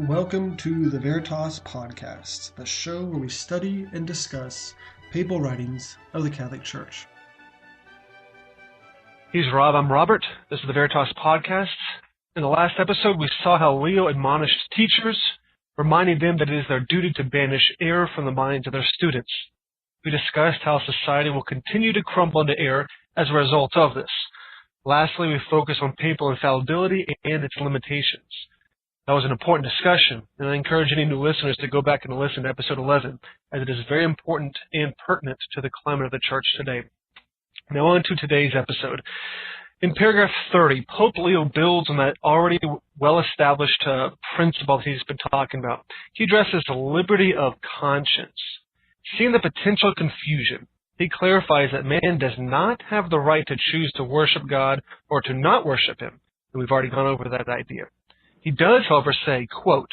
Welcome to the Veritas podcast, the show where we study and discuss papal writings of the Catholic Church. He's Rob, I'm Robert. This is the Veritas podcast. In the last episode, we saw how Leo admonished teachers, reminding them that it is their duty to banish error from the minds of their students. We discussed how society will continue to crumble into error as a result of this. Lastly, we focused on papal infallibility and its limitations. That was an important discussion, and I encourage any new listeners to go back and listen to episode 11, as it is very important and pertinent to the climate of the church today. Now on to today's episode. In paragraph 30, Pope Leo builds on that already well-established principle that he's been talking about. He addresses the liberty of conscience. Seeing the potential confusion, he clarifies that man does not have the right to choose to worship God or to not worship him, and we've already gone over that idea. He does, however, say, quote,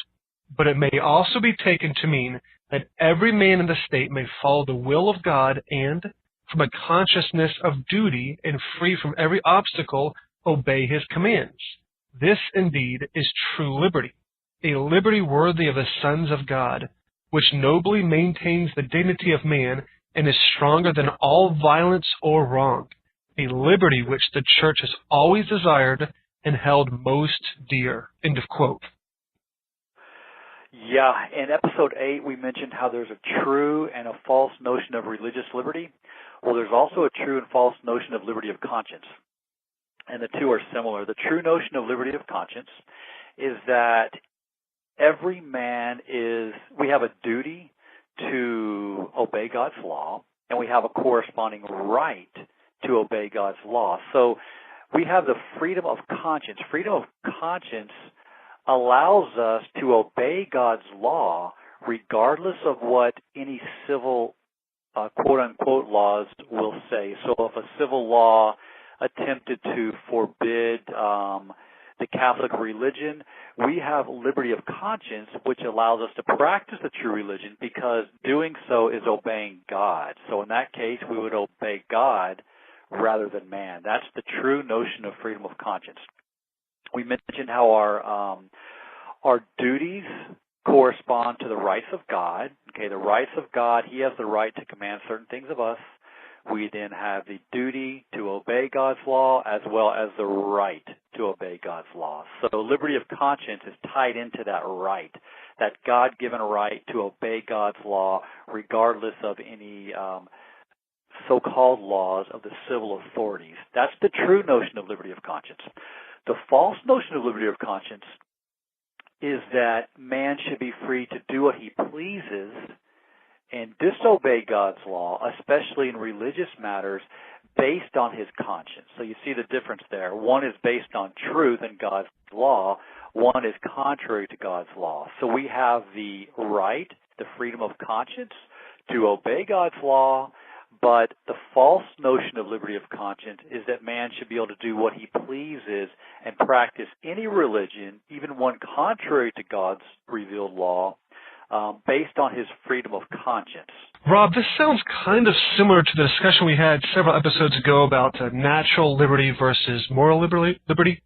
"But it may also be taken to mean that every man in the state may follow the will of God and, from a consciousness of duty and free from every obstacle, obey his commands. This, indeed, is true liberty, a liberty worthy of the sons of God, which nobly maintains the dignity of man and is stronger than all violence or wrong, a liberty which the Church has always desired and held most dear." End of quote. Yeah, in episode 8, we mentioned how there's a true and a false notion of religious liberty. Well, there's also a true and false notion of liberty of conscience, and the two are similar. The true notion of liberty of conscience is that every man we have a duty to obey God's law, and we have a corresponding right to obey God's law. So we have the freedom of conscience. Freedom of conscience allows us to obey God's law regardless of what any civil quote-unquote laws will say. So if a civil law attempted to forbid the Catholic religion, we have liberty of conscience, which allows us to practice the true religion because doing so is obeying God. So in that case, we would obey God rather than man. That's the true notion of freedom of conscience. We mentioned how our duties correspond to the rights of God. Okay, the rights of God, He has the right to command certain things of us. We then have the duty to obey God's law as well as the right to obey God's law. So liberty of conscience is tied into that right, that God-given right to obey God's law regardless of any so-called laws of the civil authorities. That's the true notion of liberty of conscience. The false notion of liberty of conscience is that man should be free to do what he pleases and disobey God's law, especially in religious matters, based on his conscience. So you see the difference there. One is based on truth and God's law. One is contrary to God's law. So we have the right, the freedom of conscience, to obey God's law, but the false notion of liberty of conscience is that man should be able to do what he pleases and practice any religion, even one contrary to God's revealed law, based on his freedom of conscience. Rob, this sounds kind of similar to the discussion we had several episodes ago about natural liberty versus moral liberty.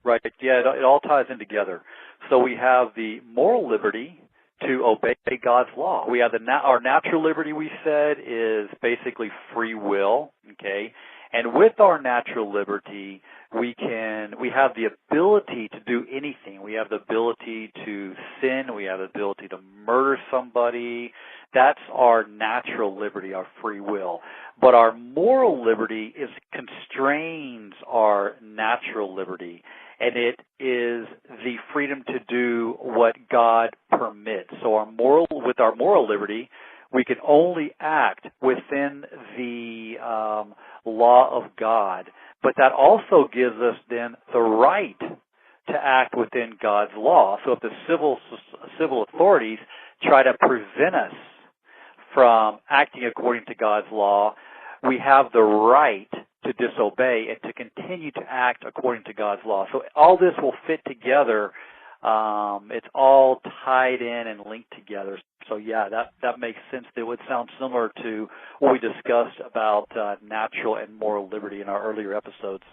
Right, yeah, it all ties in together. So we have the moral liberty to obey God's law. We have our natural liberty, we said, is basically free will, okay? And with our natural liberty, we have the ability to do anything. We have the ability to sin. We have the ability to murder somebody. That's our natural liberty, our free will. But our moral liberty constrains our natural liberty, and it is the freedom to do what God permits. So with our moral liberty, we can only act within the law of God, but that also gives us then the right to act within God's law. So if the civil authorities try to prevent us from acting according to God's law, we have the right to disobey and to continue to act according to God's law. So all this will fit together. It's all tied in and linked together. So yeah, that makes sense. It would sound similar to what we discussed about natural and moral liberty in our earlier episodes.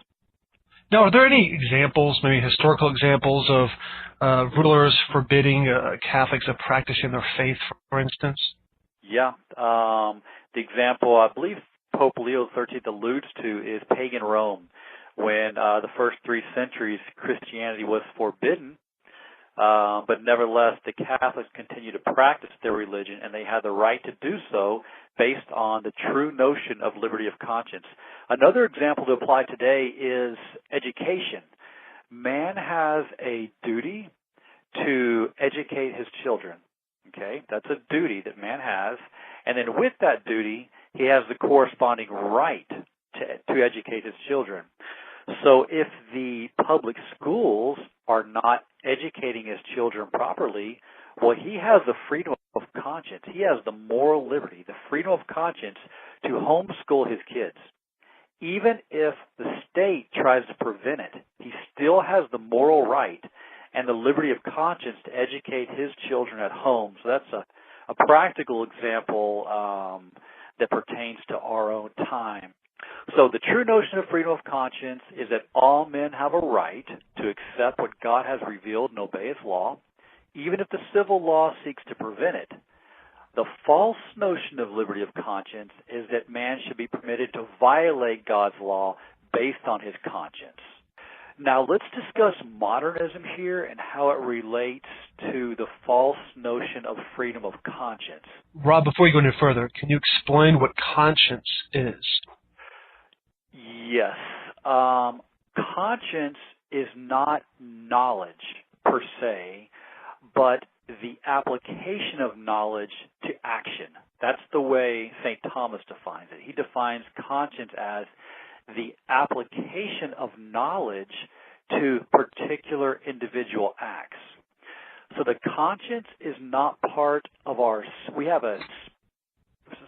Now, are there any examples, maybe historical examples, of rulers forbidding Catholics of practicing their faith, for instance? Yeah. The example I believe Pope Leo XIII alludes to is pagan Rome, when the first 3 centuries Christianity was forbidden, but nevertheless the Catholics continued to practice their religion, and they had the right to do so based on the true notion of liberty of conscience. Another example to apply today is education. Man has a duty to educate his children. Okay, that's a duty that man has, and then with that duty, he has the corresponding right to educate his children. So if the public schools are not educating his children properly, well, he has the freedom of conscience. He has the moral liberty, the freedom of conscience to homeschool his kids. Even if the state tries to prevent it, he still has the moral right and the liberty of conscience to educate his children at home. So that's a practical example that pertains to our own time. So the true notion of freedom of conscience is that all men have a right to accept what God has revealed and obey His law, even if the civil law seeks to prevent it. The false notion of liberty of conscience is that man should be permitted to violate God's law based on his conscience. Now let's discuss modernism here and how it relates to the false notion of freedom of conscience. Rob, before you go any further, can you explain what conscience is? Yes. Conscience is not knowledge per se, but the application of knowledge to action. That's the way St. Thomas defines it. He defines conscience as the application of knowledge to particular individual acts. So the conscience is not part of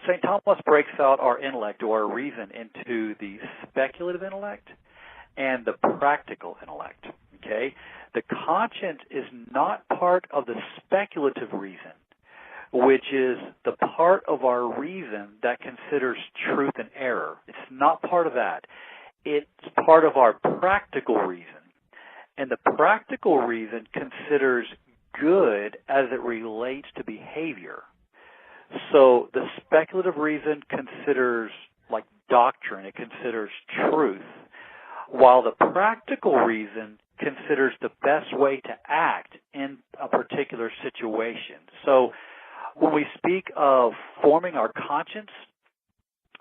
St. Thomas breaks out our intellect or our reason into the speculative intellect and the practical intellect. Okay? The conscience is not part of the speculative reason, which is the part of our reason that considers truth and error. It's not part of that. It's part of our practical reason. And the practical reason considers good as it relates to behavior. So the speculative reason considers like doctrine, it considers truth, while the practical reason considers the best way to act in a particular situation. So when we speak of forming our conscience,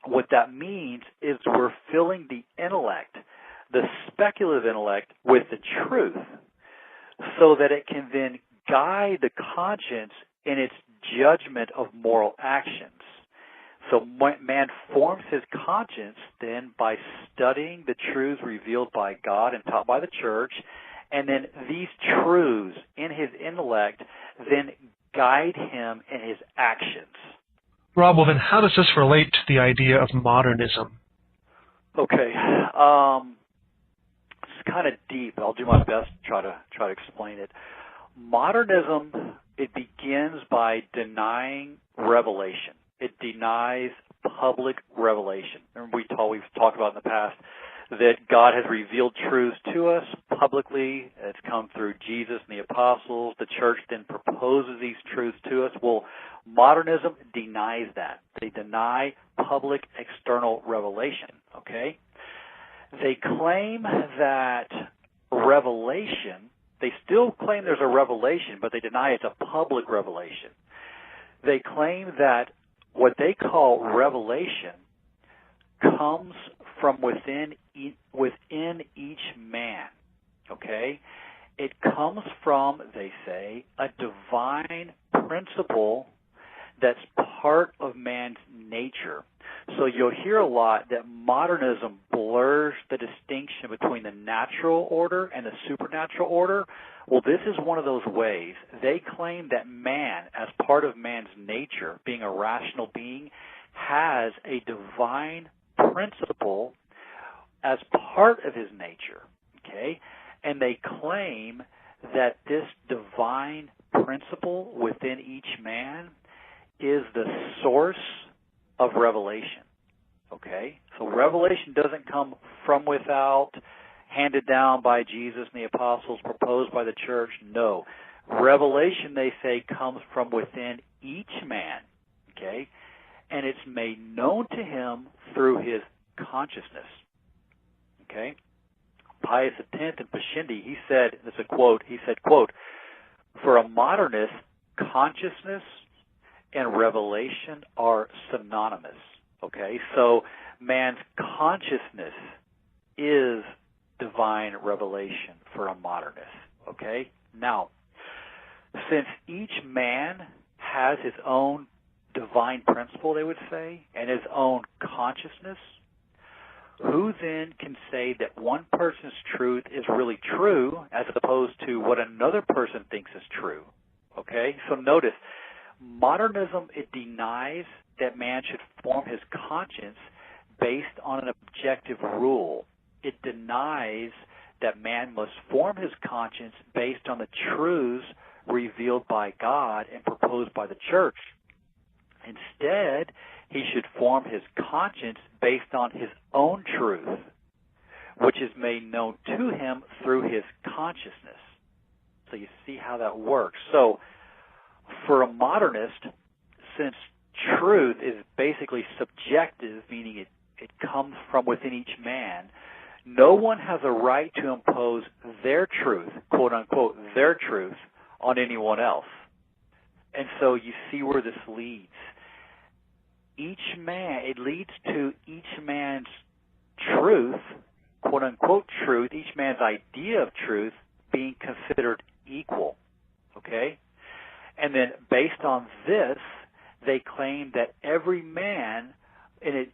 what that means is we're filling the intellect, the speculative intellect, with the truth so that it can then guide the conscience in its judgment of moral actions. So man forms his conscience then by studying the truths revealed by God and taught by the church, and then these truths in his intellect then guide him in his actions. Rob, well then how does this relate to the idea of modernism? Okay. It's kind of deep. I'll do my best to try to explain it. Modernism, it begins by denying revelation. It denies public revelation. Remember we've talked about in the past that God has revealed truths to us publicly. It's come through Jesus and the apostles. The church then proposes these truths to us. Well, modernism denies that. They deny public external revelation, okay? They claim that revelation, they still claim there's a revelation, but they deny it's a public revelation. They claim that what they call revelation comes from within each man, okay? It comes from, they say, a divine principle that's part of man's nature. So you'll hear a lot that modernism blurs the distinction between the natural order and the supernatural order. Well, this is one of those ways. They claim that man, as part of man's nature, being a rational being, has a divine principle as part of his nature, okay? And they claim that this divine principle within each man is the source of revelation, okay? So revelation doesn't come from without, handed down by Jesus and the apostles, proposed by the church. No. Revelation, they say, comes from within each man, okay? And it's made known to him through his consciousness, okay? Pius X and Pascendi, he said, this is a quote, he said, quote, "For a modernist, consciousness and revelation are synonymous," okay? So man's consciousness is divine revelation for a modernist, okay? Now, since each man has his own divine principle, they would say, and his own consciousness, who then can say that one person's truth is really true as opposed to what another person thinks is true? Okay? So notice, modernism, it denies that man should form his conscience based on an objective rule. It denies that man must form his conscience based on the truths revealed by God and proposed by the church. Instead, he should form his conscience based on his own truth, which is made known to him through his consciousness. So you see how that works. So for a modernist, since truth is basically subjective, meaning it comes from within each man, no one has a right to impose their truth, quote unquote, their truth, on anyone else. And so you see where this leads. Each man, it leads to each man's truth, quote unquote truth, each man's idea of truth being considered equal. Okay? And then based on this, they claim that every man, and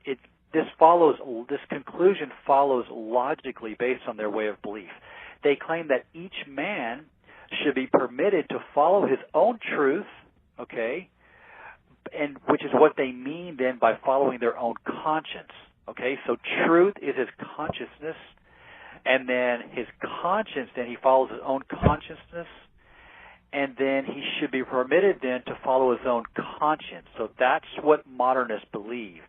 this conclusion follows logically based on their way of belief. They claim that each man should be permitted to follow his own truth, okay, and which is what they mean then by following their own conscience, okay? So truth is his consciousness, and then his conscience, then he follows his own consciousness, and then he should be permitted then to follow his own conscience. So that's what modernists believe.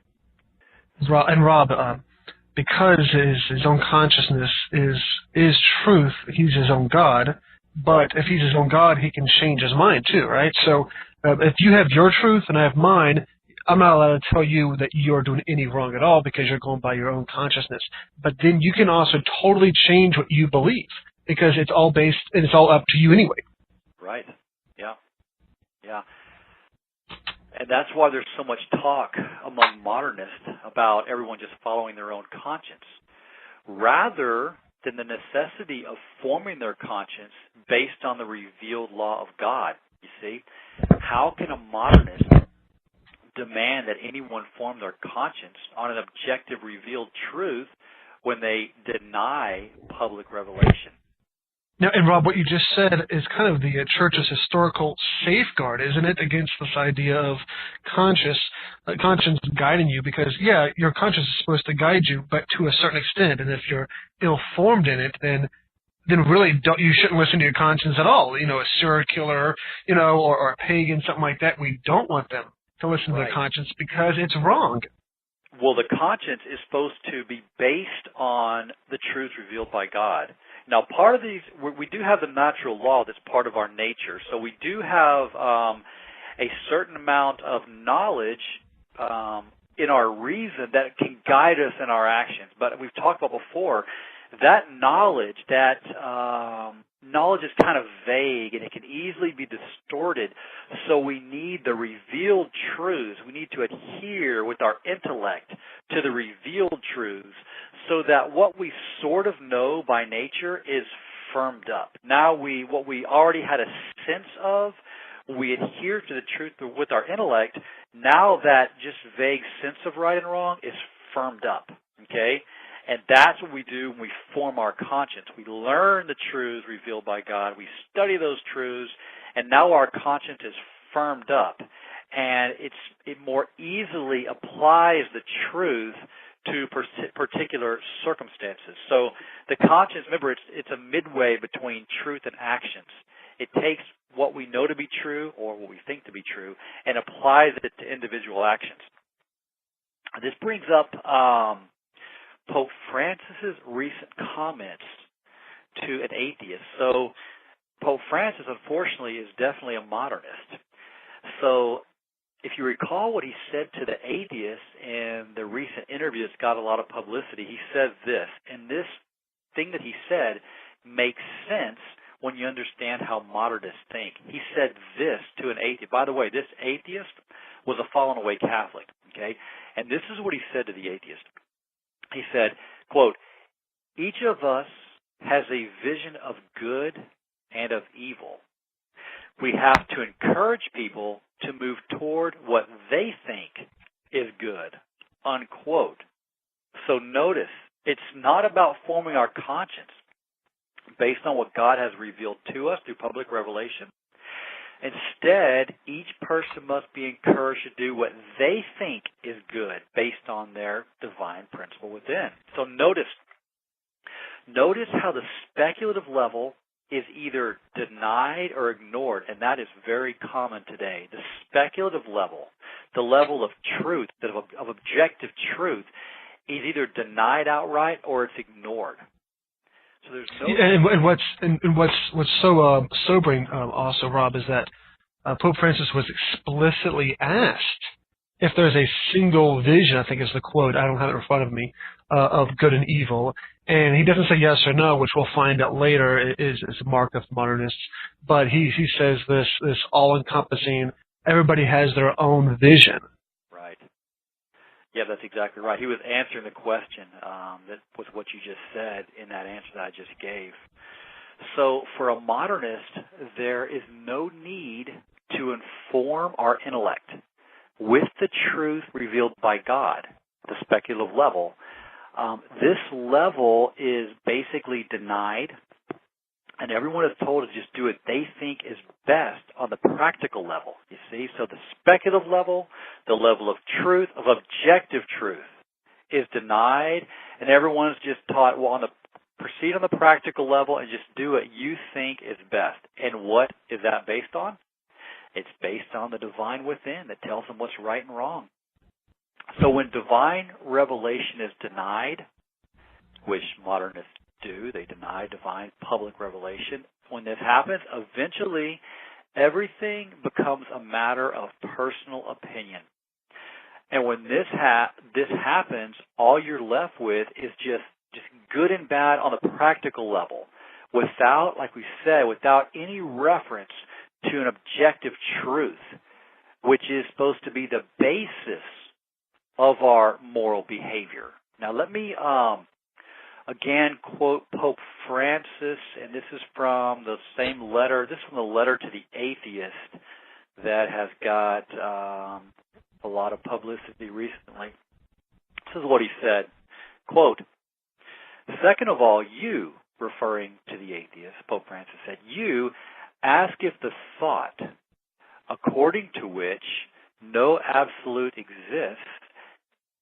And Rob, because his own consciousness is truth, he's his own God. But if he's his own God, he can change his mind too, right? So if you have your truth and I have mine, I'm not allowed to tell you that you're doing any wrong at all because you're going by your own consciousness. But then you can also totally change what you believe because it's all based and it's all up to you anyway. Right. Yeah. Yeah. And that's why there's so much talk among modernists about everyone just following their own conscience, rather than the necessity of forming their conscience based on the revealed law of God. You see, how can a modernist demand that anyone form their conscience on an objective revealed truth when they deny public revelation? Now, and Rob, what you just said is kind of the church's historical safeguard, isn't it, against this idea of conscience guiding you? Because, yeah, your conscience is supposed to guide you, but to a certain extent. And if you're ill-formed in it, then really you shouldn't listen to your conscience at all. You know, a serial killer, or a pagan, something like that. We don't want them to listen to their conscience because it's wrong. Well, the conscience is supposed to be based on the truth revealed by God. Now, part of these, we do have the natural law that's part of our nature. So we do have a certain amount of knowledge in our reason that can guide us in our actions. But we've talked about before, that knowledge is kind of vague and it can easily be distorted. So we need the revealed truths. We need to adhere with our intellect to the revealed truths so that what we sort of know by nature is firmed up. Now what we already had a sense of, we adhere to the truth with our intellect. Now that just vague sense of right and wrong is firmed up, okay? And that's what we do when we form our conscience. We learn the truths revealed by God. We study those truths, and now our conscience is firmed up. And it more easily applies the truth to particular circumstances. So the conscience, remember, it's a midway between truth and actions. It takes what we know to be true or what we think to be true and applies it to individual actions. This brings up Pope Francis's recent comments to an atheist. So Pope Francis, unfortunately, is definitely a modernist. So if you recall what he said to the atheists in the recent interview that's got a lot of publicity, he said this, and this thing that he said makes sense when you understand how modernists think. He said this to an atheist. By the way, this atheist was a fallen away Catholic, okay? And this is what he said to the atheist. He said, quote, "Each of us has a vision of good and of evil. We have to encourage people to move toward what they think is good," unquote. So notice, it's not about forming our conscience based on what God has revealed to us through public revelation. Instead, each person must be encouraged to do what they think is good based on their divine principle within. So notice how the speculative level is either denied or ignored, and that is very common today. The speculative level, the level of truth, of objective truth, is either denied outright or it's ignored. So there's no. And what's so sobering, also, Rob, is that Pope Francis was explicitly asked if there's a single vision. I think is the quote. I don't have it in front of me of good and evil, and he doesn't say yes or no, which we'll find out later is a mark of modernists. But he says this all-encompassing. Everybody has their own vision. Right. Yeah, that's exactly right. He was answering the question that was what you just said in that answer that I just gave. So for a modernist, there is no need to inform our intellect with the truth revealed by God, the speculative level. This level is basically denied, and everyone is told to just do what they think is best on the practical level, you see. So the speculative level, the level of truth, of objective truth, is denied, and everyone's just taught, well, proceed on the practical level and just do what you think is best. And what is that based on? It's based on the divine within that tells them what's right and wrong. So when divine revelation is denied, which modernists do, they deny divine public revelation. When this happens, eventually everything becomes a matter of personal opinion. And when this happens, all you're left with is just good and bad on the practical level, without, like we said, without any reference to an objective truth, which is supposed to be the basis of our moral behavior. Now let me again quote Pope Francis, and this is from the same letter. This is from the letter to the Atheist that has got a lot of publicity recently. This is what he said, quote, "Second of all, you," referring to the atheist, Pope Francis said, "you ask if the thought according to which no absolute exists,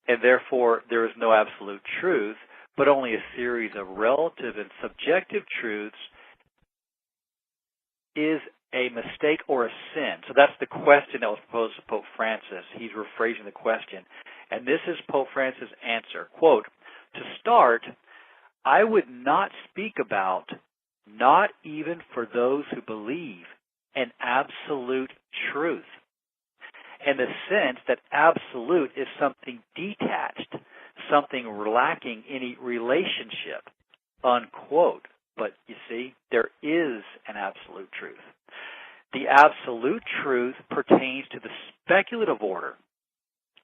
and therefore there is no absolute truth, but only a series of relative and subjective truths, is a mistake or a sin." So that's the question that was posed to Pope Francis. He's rephrasing the question. And this is Pope Francis' answer. Quote, "To start, I would not speak about, not even for those who believe, an absolute truth, in the sense that absolute is something detached, something lacking any relationship," unquote. But you see, there is an absolute truth. The absolute truth pertains to the speculative order.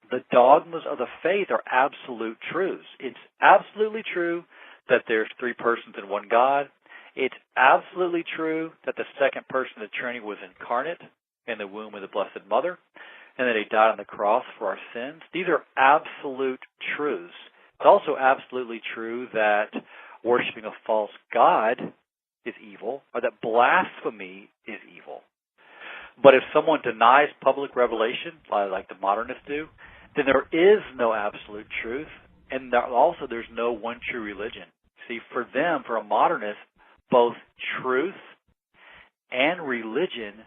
The dogmas of the faith are absolute truths. It's absolutely true that there's three persons in one God. It's absolutely true that the second person of the Trinity was incarnate in the womb of the Blessed Mother, and that he died on the cross for our sins. These are absolute truths. It's also absolutely true that worshiping a false god is evil, or that blasphemy is evil. But if someone denies public revelation, like the modernists do, then there is no absolute truth, and also there's no one true religion. See, for them, for a modernist, both truth and religion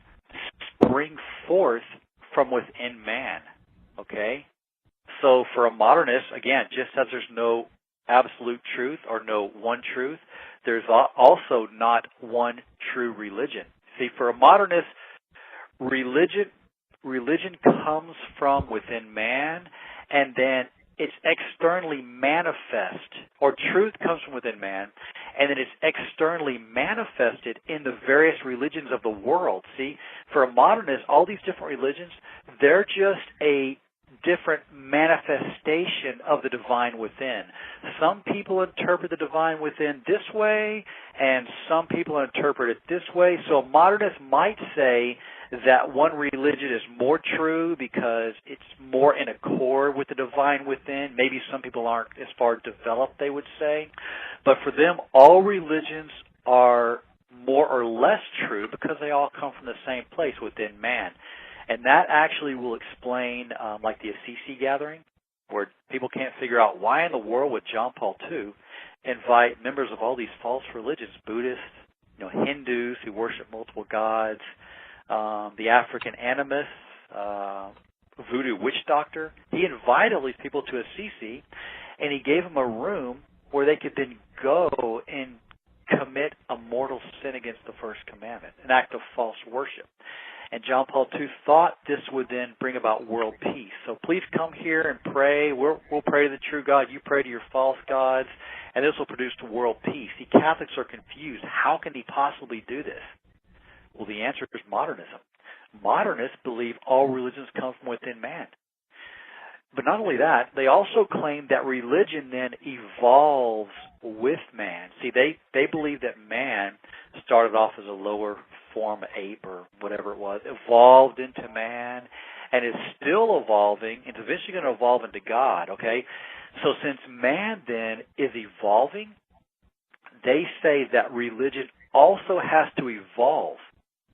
spring forth from within man, okay? So for a modernist, again, just as there's no absolute truth or no one truth, there's also not one true religion. See, for a modernist, religion comes from within man, and then it's externally manifest, or truth comes from within man, and then it's externally manifested in the various religions of the world. See, for a modernist, all these different religions, they're just a different manifestation of the divine within. Some people interpret the divine within this way, and some people interpret it this way. So a modernist might say that one religion is more true because it's more in accord with the divine within. Maybe some people aren't as far developed, they would say. But for them, all religions are more or less true because they all come from the same place within man. And that actually will explain, like the Assisi gathering, where people can't figure out why in the world would John Paul II invite members of all these false religions, Buddhists, Hindus who worship multiple gods, the African animists, voodoo witch doctor. He invited all these people to Assisi, and he gave them a room where they could then go and commit a mortal sin against the first commandment, an act of false worship. And John Paul II thought this would then bring about world peace. So please come here and pray. We'll pray to the true God. You pray to your false gods, and this will produce world peace. See, Catholics are confused. How can he possibly do this? Well, the answer is modernism. Modernists believe all religions come from within man. But not only that, they also claim that religion then evolves with man. See, they believe that man started off as a lower form ape or whatever it was, evolved into man, and is still evolving, and is eventually going to evolve into God, okay? So since man then is evolving, they say that religion also has to evolve,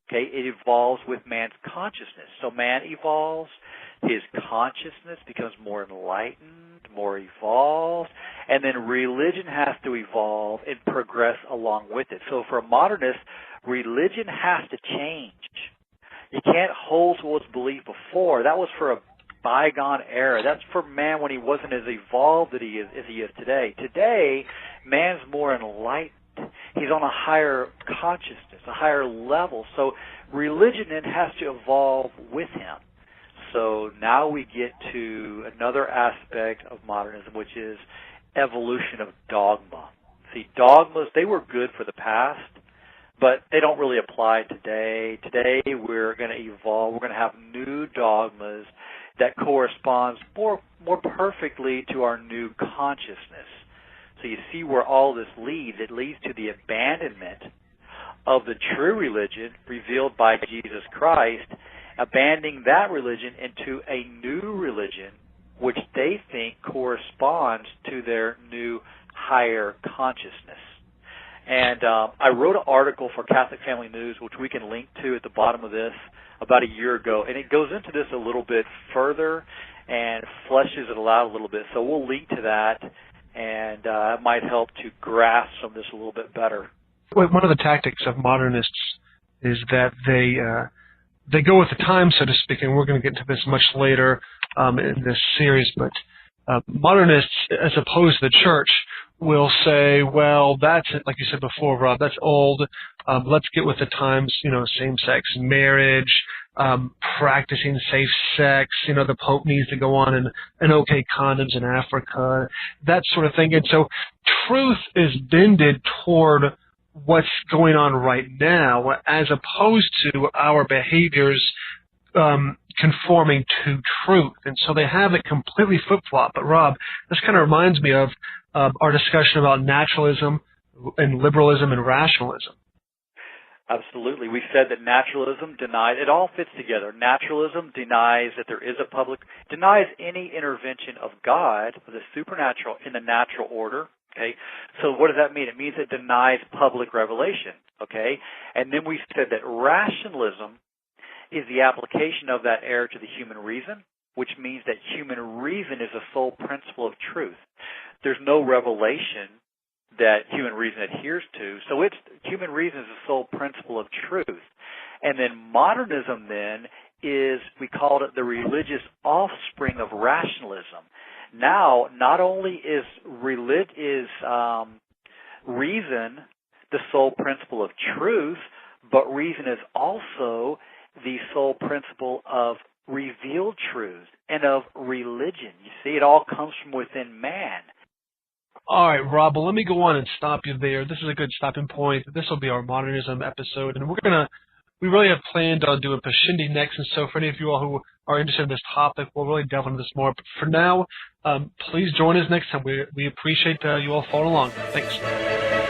okay? It evolves with man's consciousness. So man evolves, his consciousness becomes more enlightened, more evolved, and then religion has to evolve and progress along with it. So for a modernist, religion has to change. You can't hold to what's believed before. That was for a bygone era. That's for man when he wasn't as evolved as he is today. Today, man's more enlightened. He's on a higher consciousness, a higher level. So religion then has to evolve with him. So now we get to another aspect of modernism, which is evolution of dogma. See, dogmas, they were good for the past, but they don't really apply today. Today we're going to evolve. We're going to have new dogmas that corresponds more perfectly to our new consciousness. So you see where all this leads. It leads to the abandonment of the true religion revealed by Jesus Christ, abandoning that religion into a new religion, which they think corresponds to their new higher consciousness. And I wrote an article for Catholic Family News, which we can link to at the bottom of this, about a year ago, and it goes into this a little bit further and fleshes it out a little bit. So we'll link to that, and it might help to grasp some of this a little bit better. Well, one of the tactics of modernists is that they go with the time, so to speak, and we're going to get into this much later in this series, but modernists, as opposed to the church, will say, well, that's it, like you said before, Rob, that's old. Let's get with the times, same-sex marriage, practicing safe sex, the Pope needs to go on and okay condoms in Africa, that sort of thing. And so truth is bended toward what's going on right now, as opposed to our behaviors conforming to truth. And so they have it completely flip-flop. But Rob, this kind of reminds me of our discussion about naturalism and liberalism and rationalism. Absolutely. We said that naturalism denies, it all fits together. Naturalism denies that there is denies any intervention of God, of the supernatural, in the natural order. Okay, so what does that mean? It means it denies public revelation. Okay, and then we said that rationalism is the application of that error to the human reason, which means that human reason is the sole principle of truth. There's no revelation that human reason adheres to, so human reason is the sole principle of truth. And then modernism then is, we called it the religious offspring of rationalism. Now, not only is reason the sole principle of truth, but reason is also the sole principle of revealed truth and of religion. You see, it all comes from within man. All right, Rob, well, let me go on and stop you there. This is a good stopping point. This will be our modernism episode, and we really have planned on doing Pashindi next, and so for any of you all who are interested in this topic, we'll really delve into this more. But for now, please join us next time. We appreciate you all following along. Thanks.